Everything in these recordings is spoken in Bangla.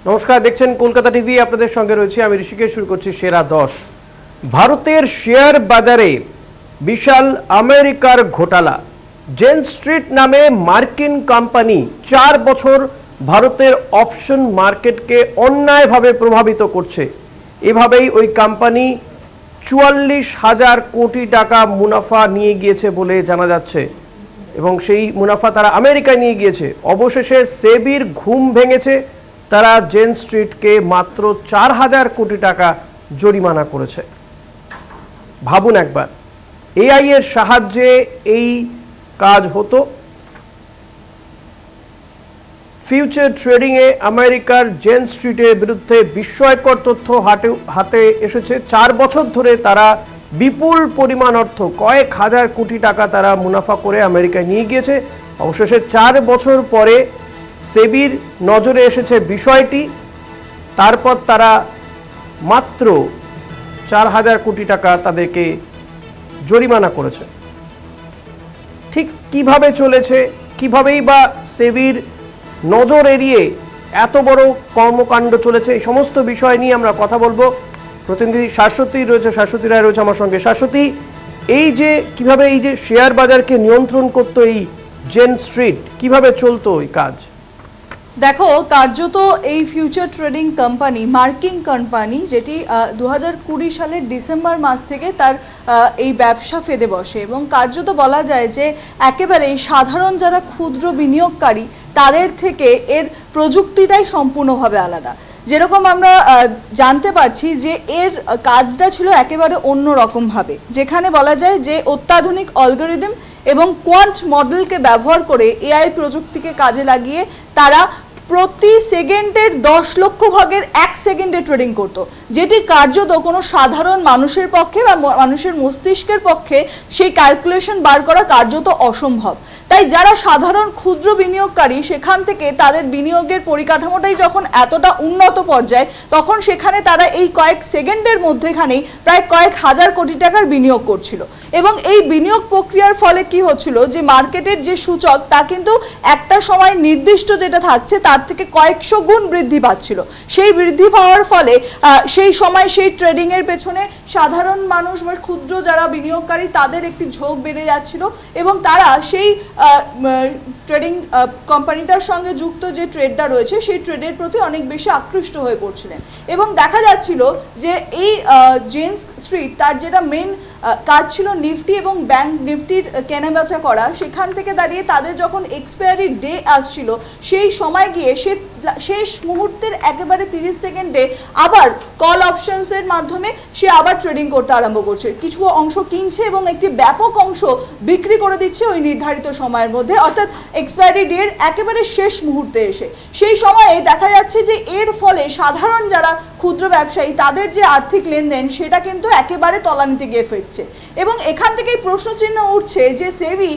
নমস্কার, দেখছেন কলকাতা টিভি। আপনাদের সঙ্গে রয়েছে আমি ঋষিকেশ। শুরু করছি সেরা 10। ভারতের শেয়ার বাজারে বিশাল আমেরিকার ঘোটালা। জেন স্ট্রিট নামে মার্কিন কোম্পানি 4 বছর ভারতের অপশন মার্কেটকে অন্যায়ভাবে প্রভাবিত করছে। এভাবেই ওই কোম্পানি 44,000 কোটি টাকা মুনাফা নিয়ে গিয়েছে বলে জানা যাচ্ছে এবং সেই মুনাফা তারা আমেরিকায় নিয়ে গিয়েছে। অবশেষে সেবির ঘুম ভেঙেছে। তারা জেন স্ট্রিটকে মাত্র 4,000 কোটি টাকা জরিমানা করেছে। ভাবুন একবার, এআই এর সাহায্যে এই কাজ হতো। ফিউচার ট্রেডিংয়ে আমেরিকার জেন স্ট্রিটের বিরুদ্ধে বিস্ময়কর তথ্য হাতে এসেছে। 4 বছর ধরে তারা বিপুল পরিমাণ অর্থ, কয়েক হাজার কোটি টাকা তারা মুনাফা করে আমেরিকায় নিয়ে গিয়েছে। অবশেষে 4 বছর পরে সেবির নজরে এসেছে বিষয়টি। তারপর তারা মাত্র 4,000 কোটি টাকা তাদেরকে জরিমানা করেছে। ঠিক কিভাবে চলেছে, কিভাবেই বা সেবির নজর এড়িয়ে এত বড় কর্মকাণ্ড চলেছে, এই সমস্ত বিষয় নিয়ে আমরা কথা বলবো। প্রতিনিধি শাশ্বতী রয়েছে, শাশ্বতী রায় রয়েছে আমার সঙ্গে। শাশ্বতী, এই যে কিভাবে এই যে শেয়ার বাজারকে নিয়ন্ত্রণ করতো এই জেন স্ট্রিট, কিভাবে চলতো এই কাজ? দেখো, কার্যত এই ফিউচার ট্রেডিং কোম্পানি, মার্কিন কোম্পানি, যেটি 2020 সালের ডিসেম্বর মাস থেকে তার এই ব্যবসা ফেদে বসে এবং কার্যত বলা যায় যে একেবারে সাধারণ যারা ক্ষুদ্র বিনিয়োগকারী তাদের থেকে এর প্রযুক্তিটাই সম্পূর্ণভাবে আলাদা। যেরকম আমরা জানতে পারছি যে এর কাজটা ছিল একেবারে অন্য রকমভাবে, যেখানে বলা যায় যে অত্যাধুনিক অ্যালগরিদম এবং কোয়ান্ট মডেলকে ব্যবহার করে এআই প্রযুক্তিকে কাজে লাগিয়ে তারা প্রতি সেকেন্ডের 10 লক্ষ ভাগের 1 সেকেন্ডে ট্রেডিং করত, যেটি কার্যত কোনো সাধারণ মানুষের পক্ষে বা মানুষের মস্তিষ্কের পক্ষে সেই ক্যালকুলেশন বার করা কার্যত অসম্ভব। তাই যারা সাধারণ ক্ষুদ্র বিনিয়োগকারী, সেখান থেকে তাদের বিনিয়োগের পরিকাঠামোটাই যখন এতটা উন্নত পর্যায়ে, তখন সেখানে তারা এই কয়েক সেকেন্ডের মধ্যেখানেই প্রায় কয়েক হাজার কোটি টাকার বিনিয়োগ করছিল। এবং এই বিনিয়োগ প্রক্রিয়ার ফলে কি হচ্ছিল, যে মার্কেটের যে সূচক তা কিন্তু একটা সময় নির্দিষ্ট যেটা থাকছে তার থেকে কয়েকশো গুণ বৃদ্ধি পাচ্ছিল। সেই বৃদ্ধি পাওয়ার ফলে সেই সময় সেই ট্রেডিং এর পেছনে সাধারণ মানুষ বা ক্ষুদ্র যারা বিনিয়োগকারী তাদের একটি ঝোঁক বেড়ে যাচ্ছিল এবং তারা সেই ট্রেডিং কোম্পানিটার সঙ্গে যুক্ত যে ট্রেডটা রয়েছে সেই ট্রেডের প্রতি অনেক বেশি আকৃষ্ট হয়ে পড়ছিলেন। এবং দেখা যাচ্ছিল যে এই জেন স্ট্রিট তার যেটা মেন কাজ ছিল নিফটি এবং ব্যাংক নিফটির কেনাবেচা করা, সেখান থেকে দাঁড়িয়ে তাদের যখন এক্সপায়ারি ডে আসছিল সেই সময় গিয়ে সে শেষ মুহূর্তের একেবারে 30 সেকেন্ডে আবার কল অপশনসের মাধ্যমে সে আবার ট্রেডিং করতে আরম্ভ করছে। কিছু অংশ কিনছে এবং একটি ব্যাপক অংশ বিক্রি করে দিচ্ছে ওই নির্ধারিত সময়ের মধ্যে, অর্থাৎ এক্সপায়ারি ডের একেবারে শেষ মুহূর্তে এসে। সেই সময়ে দেখা যাচ্ছে যে এর ফলে সাধারণ যারা ক্ষুদ্র ব্যবসায়ী তাদের যে আর্থিক লেনদেন সেটা কিন্তু একেবারে তলানিতে গিয়ে ফিরছে। এবং এখান থেকেই প্রশ্নচিহ্ন উঠছে যে সেবি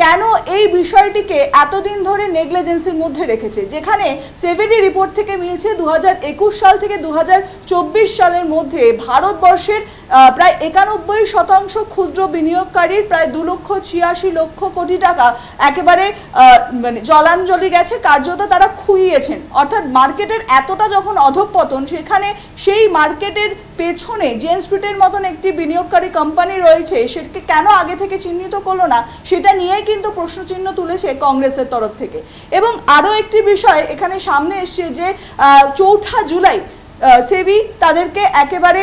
কেন এই বিষয়টিকে এতদিন ধরে নেগলিজেন্সির মধ্যে রেখেছে, যেখানে সেভিডি রিপোর্ট থেকে মিলছে 2021 সাল থেকে 2024 সালের মধ্যে ভারতবর্ষের প্রায় 91% ক্ষুদ্র বিনিয়োগকারীর প্রায় 2,86,00,000 কোটি টাকা একেবারে মানে জলাঞ্জলি গেছে, কার্যত তারা খুইয়েছেন। অর্থাৎ মার্কেটের এতটা যখন অধঃপতন, সেখানে সেই মার্কেটের পেছনে জেন স্ট্রিটের মতন একটি বিনিয়োগকারী কোম্পানি রয়েছে, সেটাকে কেন আগে থেকে চিহ্নিত করলো না, সেটা নিয়েই কিন্তু প্রশ্নচিহ্ন তুলেছে কংগ্রেসের তরফ থেকে। এবং আরও একটি বিষয় এখানে সামনে এসছে যে 4 জুলাই সেবি তাদেরকে একেবারে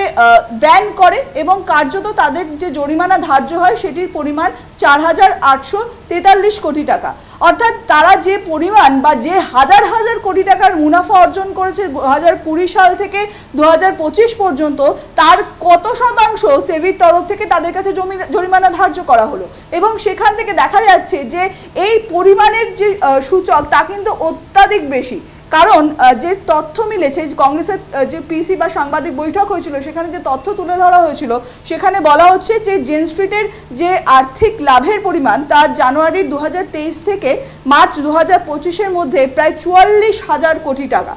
ব্যান করে এবং কার্যত তাদের যে জরিমানা ধার্য হয় সেটির পরিমাণ 4,843 কোটি টাকা। অর্থাৎ তারা যে পরিমাণ বা যে হাজার হাজার কোটি টাকার মুনাফা অর্জন করেছে 2020 সাল থেকে 2025 পর্যন্ত, তার কত শতাংশ সেবির তরফ থেকে তাদের কাছে জরিমানা ধার্য করা হলো। এবং সেখান থেকে দেখা যাচ্ছে যে এই পরিমাণের যে সূচক তা কিন্তু অত্যাধিক বেশি। কারণ যে তথ্য মিলেছে, কংগ্রেসের যে পিসি বা সাংবাদিক বৈঠক হয়েছিল সেখানে যে তথ্য তুলে ধরা হয়েছিল, সেখানে বলা হচ্ছে যে জেন স্ট্রিটের যে আর্থিক লাভের পরিমাণ তা জানুয়ারি 2023 থেকে মার্চ 2025-এর মধ্যে প্রায় 44,000 কোটি টাকা।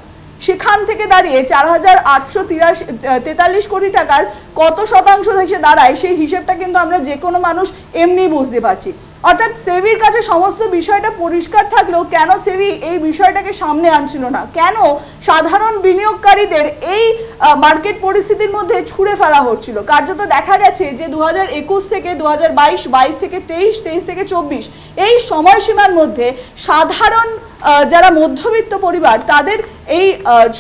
সেখান থেকে দাঁড়িয়ে 4,843 কোটি টাকার কত শতাংশ থেকে দাঁড়ায় সেই হিসেবটা কিন্তু আমরা যে কোনো মানুষ এমনি বুঝতে পারছি। অর্থাৎ সেবির কাছে সমস্ত বিষয়টা পরিষ্কার থাকলেও কেন সেবি এই বিষয়টাকে সামনে আনছিল না, কেন সাধারণ বিনিয়োগকারীদের এই মার্কেট পরিস্থিতির মধ্যে ছুঁড়ে ফেলা হচ্ছিল? কার্যত দেখা গেছে যে 2021 থেকে 2022, 22 থেকে 23, 23 থেকে 24 এই সময়সীমার মধ্যে সাধারণ যারা মধ্যবিত্ত পরিবার তাদের এই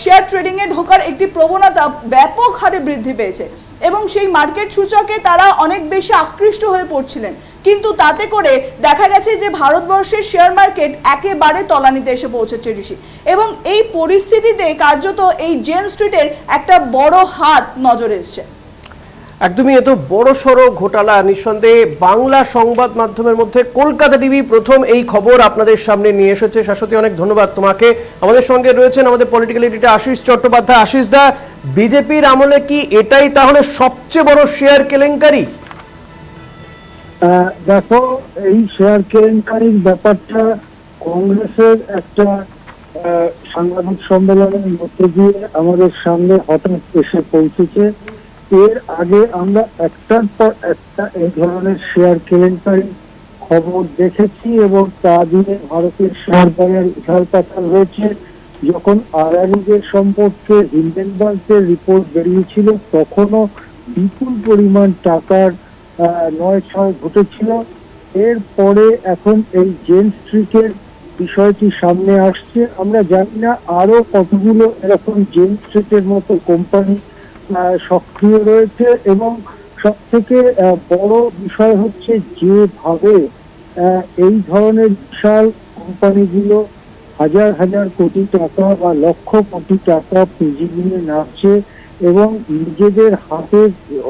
শেয়ার ট্রেডিংয়ে ঢোকার একটি প্রবণতা ব্যাপক হারে বৃদ্ধি পেয়েছে এবং সেই মার্কেট সূচকে তারা অনেক বেশি আকৃষ্ট হয়ে পড়ছিলেন। কিন্তু তাতে করে দেখা গেছে যে ভারতবর্ষের শেয়ার মার্কেট একেবারে তলানিতে এসে পৌঁছেছে ঋষি, এবং এই পরিস্থিতিতে কার্যত এই জেন স্ট্রিটের একটা বড় হাত নজরে এসছে। একদমই এত বড় সড়ো ঘোটালা নিঃসন্দেহে বাংলা সংবাদ মাধ্যমের মধ্যে কলকাতা টিভি প্রথম এই খবর আপনাদের সামনে নিয়ে এসেছে। শাশ্বতী, অনেক ধন্যবাদ তোমাকে। আমাদের সঙ্গে রয়েছেন আমাদের পলিটিক্যাল এডিটর আশিস চট্টোপাধ্যায়। আশিস দা, বিজেপির আমলে কি এটাই তাহলে সবচেয়ে বড় শেয়ার কেলেঙ্কারি? দেখো, এই শেয়ার কেলেঙ্কারির ব্যাপারটা কংগ্রেসের একটা সাংবাদিক সম্মেলনের মধ্যে দিয়ে আমাদের সামনে হঠাৎ এসে পৌঁছেছে। এর আগে আমরা একটার পর একটা এই ধরনের শেয়ার কেলেঙ্কারি খবর দেখেছি এবং তা দিয়ে ভারতের শেয়ার বাজার উঠার পাতাল হয়েছে। যখন আদানিদের সম্পর্কে হিন্ডেনবার্গের রিপোর্ট বেরিয়েছিল তখনও বিপুল পরিমাণ টাকার নয় ছয় ঘটেছিল। এরপরে এখন এই জেন স্ট্রিটের বিষয়টি সামনে আসছে। আমরা জানি না আরো কতগুলো এরকম জেন স্ট্রিটের মতো কোম্পানি সক্রিয় রয়েছে, এবং সব থেকে বড় বিষয় হচ্ছে যেভাবে এই ধরনের বিশাল কোম্পানিগুলো হাজার হাজার কোটি টাকা বা লক্ষ কোটি টাকা পুঁজি নিয়ে নামছে এবং নিজেদের হাতে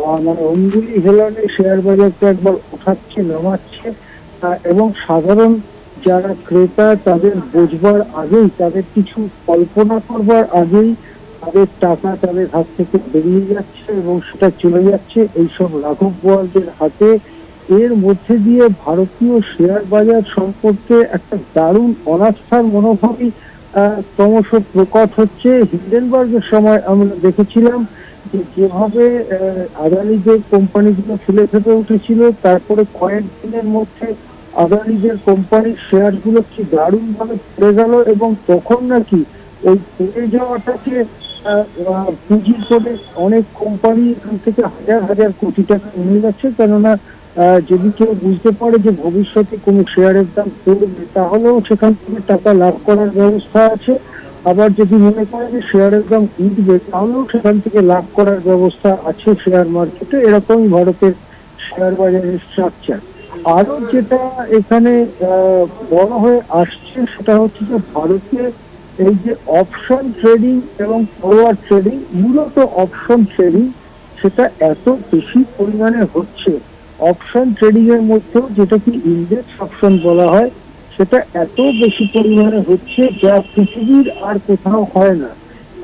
মানে অঙ্গুলি হেলানে শেয়ার বাজারটা একবার ওঠাচ্ছে নামাচ্ছে, এবং সাধারণ যারা ক্রেতা তাদের বোঝবার আগেই, তাদের কিছু কল্পনা করবার আগেই তাদের টাকা তাদের হাত থেকে বেরিয়ে যাচ্ছে এবং সেটা চলে যাচ্ছে এইসব রাঘব বোয়ালদের হাতে। এর মধ্যে দিয়ে ভারতীয় শেয়ার বাজার সম্পর্কে একটা দারুণ অনাস্থার মনোভাবই ক্রমশ প্রকট হচ্ছে। হিন্ডেনবার্গের সময় আমরা দেখেছিলাম যে যেভাবে আদানিদের কোম্পানিগুলো ফুলে ফেপে উঠেছিল, তারপরে কয়েকদিনের মধ্যে আদানিদের কোম্পানির শেয়ারগুলো কি দারুণ ভাবে পড়ে গেল, এবং তখন নাকি ওই পড়ে যাওয়াটাকে পুঁজি করে অনেক কোম্পানি এখান থেকে হাজার হাজার কোটি টাকা নিয়ে যাচ্ছে। কেননা যদি কেউ বুঝতে পারে যে ভবিষ্যতে কোনো শেয়ারের দাম পড়বে তাহলেও সেখান থেকে টাকা লাভ করার ব্যবস্থা আছে, আবার যদি মনে করে যে শেয়ারের দাম উঠবে তাহলেও সেখান থেকে লাভ করার ব্যবস্থা আছে শেয়ার মার্কেটে। এরকমই ভারতের শেয়ার বাজারের স্ট্রাকচার। আরো যেটা এখানে বড় হয়ে আসছে সেটা হচ্ছে যে ভারতে এই যে অপশন ট্রেডিং এবং ফরওয়ার্ড ট্রেডিং, মূলত অপশন ট্রেডিং সেটা এত বেশি পরিমাণে হচ্ছে। অপশন ট্রেডিং এর মধ্যেও যেটাকে ইন্ডেক্স অপশন বলা হয় সেটা এত বেশি পরিমাণে হচ্ছে যা পৃথিবীর আর কোথাও হয় না।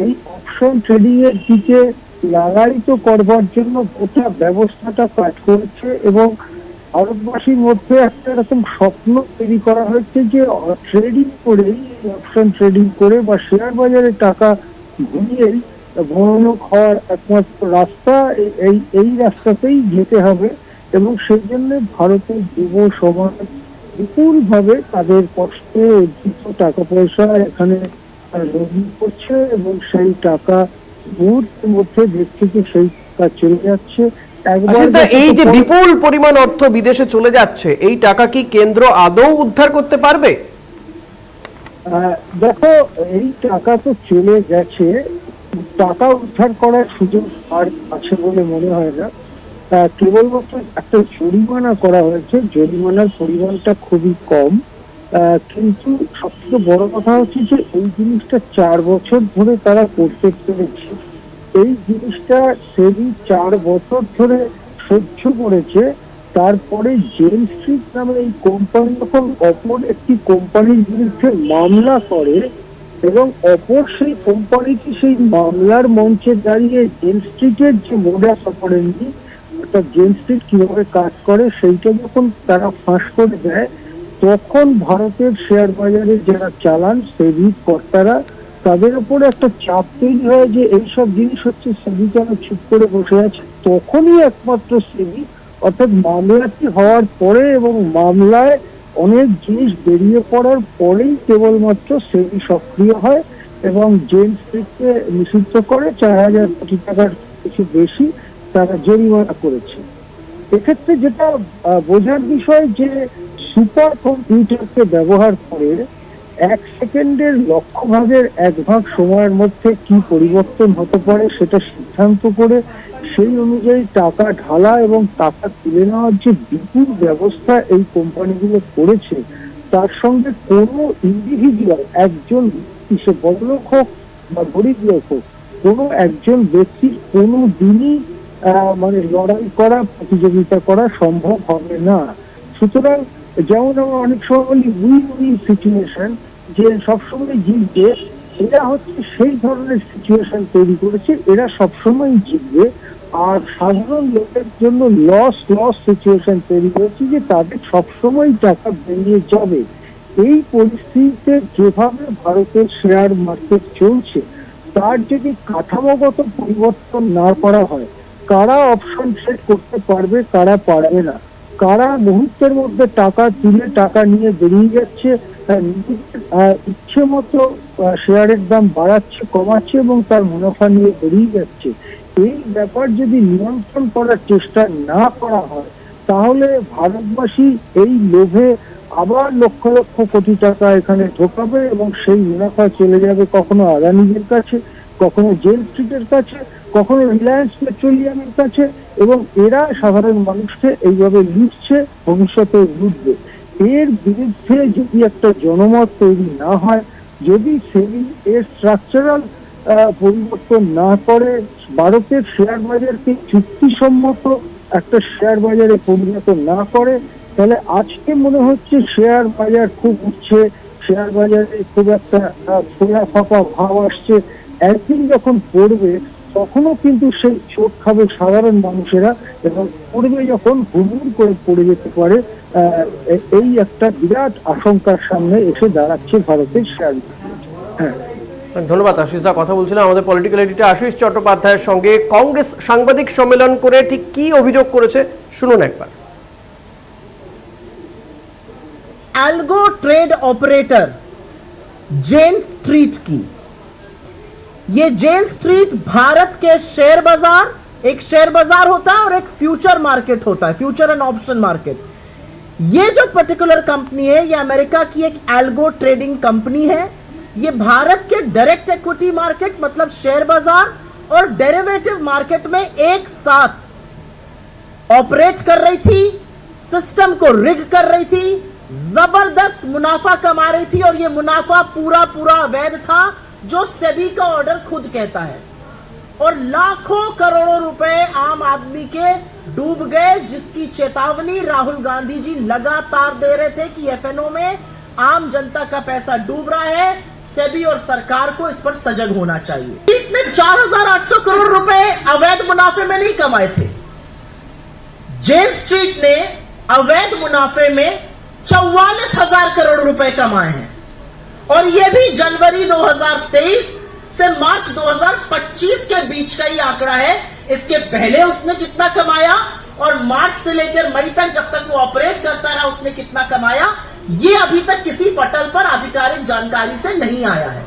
এই অপশন ট্রেডিং এর দিকে লাগায়িত করবার জন্য গোটা ব্যবস্থাটা কাজ করেছে এবং ভারতবাসীর মধ্যে একটা এরকম স্বপ্ন তৈরি করা হয়েছে যে ট্রেডিং করেই, অপশন ট্রেডিং করে বা শেয়ার বাজারে টাকা ঘুরিয়েই বড়লোক হওয়ার একমাত্র রাস্তা, এই রাস্তাতেই যেতে হবে। এবং সেই জন্য ভারতের যুব সমাজ বিপুল ভাবে তাদের কষ্টে অর্জিত টাকা পয়সা এখানে লগ্নি করছে এবং সেই টাকা মুহূর্তের মধ্যে দেশ থেকে সেই টাকা চলে যাচ্ছে। এই যে বিপুল পরিমাণ অর্থ বিদেশে চলে যাচ্ছে, এই টাকা কি কেন্দ্র আদৌ উদ্ধার করতে পারবে? দেখো, এই টাকা তো চলে গেছে, টাকা উদ্ধার করার সুযোগ আর আছে বলে মনে হয় না। কেবলমাত্র একটা জরিমানা করা হয়েছে, জরিমানার পরিমাণটা খুবই কম, কিন্তু সবথেকে বড় কথা হচ্ছে যে এই জিনিসটা 4 বছর ধরে তারা করতে পেরেছে। এই জিনিসটা সেবি 4 বছর ধরে সহ্য করেছে। তারপরে জেন স্ট্রিট নামে এই কোম্পানি যখন অপর একটি কোম্পানির বিরুদ্ধে মামলা করে এবং অপর সেই কোম্পানিটি সেই মামলার মঞ্চে দাঁড়িয়ে জেন স্ট্রিটের যে মোডাস অপারেন্ডি, অর্থাৎ জেন স্ট্রিট কিভাবে কাজ করে সেইটা যখন তারা ফাঁস করে দেয়, তখন ভারতের শেয়ার বাজারে যারা চালান সেবি কর্তারা তাদের উপরে একটা চাপ তৈরি হয় যে এইসব জিনিস হচ্ছে, সেবি কেন চুপ করে বসে আছে। তখনই একমাত্র সেবি, অর্থাৎ মামলাটি হওয়ার পরে এবং মামলায় অনেক জিনিস বেরিয়ে পড়ার পরেই কেবলমাত্র সেবি সক্রিয় হয় এবং জেন স্ট্রিটকে নিষিদ্ধ করে 4,000 কোটি টাকার কিছু বেশি তারা জরিমানা করেছে। এক্ষেত্রে যেটা বোঝার বিষয় যে সুপার কম্পিউটারকে ব্যবহার করে 1 সেকেন্ডের লক্ষ ভাগের 1 ভাগ সময়ের মধ্যে কি পরিবর্তন হতে পারে সেটা সিদ্ধান্ত করে সেই অনুযায়ী টাকা ঢালা এবং টাকা তুলে নেওয়ার যে বিপুল ব্যবস্থা এই কোম্পানিগুলো করেছে, তার সঙ্গে কোনো ইন্ডিভিজুয়াল, একজন সে বড়লোক হোক বা গরিব লোক হোক, কোনো একজন ব্যক্তির কোনো দিনই মানে লড়াই করা, প্রতিযোগিতা করা সম্ভব হবে না। সুতরাং যেমন আমরা অনেক সময় বলি উইন উইন সিচুয়েশন, যে সবসময় জিতবে, এরা হচ্ছে সেই ধরনের সিচুয়েশন তৈরি করেছে, এরা সবসময় জিতবে। আর সাধারণ লোকের জন্য লস সিচুয়েশন তৈরি করেছে, যে তাদের সবসময় টাকা বেরিয়ে যাবে। এই পরিস্থিতিতে যেভাবে ভারতের শেয়ার মার্কেট চলছে, তার যদি কাঠামোগত পরিবর্তন না করা হয়, কারা অপশন সেট করতে পারবে, কারা পারবে না, কারা মুহূর্তের মধ্যে টাকা তুলে টাকা নিয়ে বেরিয়ে যাচ্ছে, ইচ্ছে মতো শেয়ারের দাম বাড়াচ্ছে, কমাচ্ছে এবং তার মুনাফা নিয়ে বেরিয়ে যাচ্ছে, এই ব্যাপার যদি নিয়ন্ত্রণ করার চেষ্টা না করা হয়, তাহলে ভারতবাসী এই লোভে আবার লক্ষ লক্ষ কোটি টাকা এখানে ঢোকাবে এবং সেই মুনাফা চলে যাবে কখনো আদানিদের কাছে, কখনো জেন স্ট্রিটের কাছে, কখনো রিলায়েন্স পেট্রোলিয়ামের কাছে, এবং এরা সাধারণ মানুষকে এইভাবে লুটছে, ভবিষ্যতে লুটবে। এর বিরুদ্ধে যদি একটা জনমত তৈরি না হয়, যদি সেবি এর স্ট্রাকচারাল পরিবর্তন না করে, ভারতের শেয়ার বাজারকে চুক্তিসম্মত একটা শেয়ার বাজারে পরিণত না করে, তাহলে আজকে মনে হচ্ছে শেয়ার বাজার খুব উঠছে, শেয়ার বাজারে খুব একটা ফোলা ফাঁপা ভাব আসছে। একদিন যখন পড়বে, তখনও কিন্তু সেই চোট খাবে সাধারণ মানুষেরা, এবং পড়বে যখন হুড়মুড় করে পড়ে যেতে পারে। এই একটা বিরাট আশঙ্কার সামনে এসে দাঁড়াচ্ছে ভারতের শেয়ার। হ্যাঁ, ধন্যবাদ আশিস দা। কথা বলছিলাম আমাদের পলিটিক্যাল এডিটর আশিস চট্টোপাধ্যায়ের সঙ্গে। কংগ্রেস সাংবাদিক সম্মেলন করে ঠিক কি অভিযোগ করেছে শুনুন একবার। एल्गो ट्रेड ऑपरेटर जेन स्ट्रीट की, ये जेन स्ट्रीट भारत के शेयर बाजार, एक शेयर बाजार होता है और एक फ्यूचर मार्केट होता है, फ्यूचर एंड ऑप्शन मार्केट। ये जो पर्टिकुलर कंपनी है, ये अमेरिका की एक एल्गो ट्रेडिंग कंपनी है। ये भारत के डायरेक्ट इक्विटी मार्केट मतलब शेयर बाजार और डेरिवेटिव मार्केट में एक साथ ऑपरेट कर रही थी, सिस्टम को रिग कर रही थी, जबरदस्त मुनाफा कमा रही थी, और ये मुनाफा पूरा अवैध था, जो सेबी का ऑर्डर खुद कहता है। और लाखों करोड़ों रुपए आम आदमी के डूब गए, जिसकी चेतावनी राहुल गांधी जी लगातार दे रहे थे कि एफएनओ में आम जनता का पैसा डूब रहा है, सेबी और सरकार को इस पर सजग होना चाहिए। इसने 4,800 करोड़ रुपए अवैध मुनाफे में नहीं कमाए थे, जेन स्ट्रीट ने अवैध मुनाफे में 44,000 करोड़ रुपए कमाए हैं। और यह भी जनवरी 2023 से मार्च 2025 के बीच का ही आंकड़ा है। इसके पहले उसने कितना कमाया और मार्च से लेकर मई तक जब तक वो ऑपरेट करता रहा उसने कितना कमाया, ये अभी तक किसी पटल पर आधिकारिक जानकारी से नहीं आया है।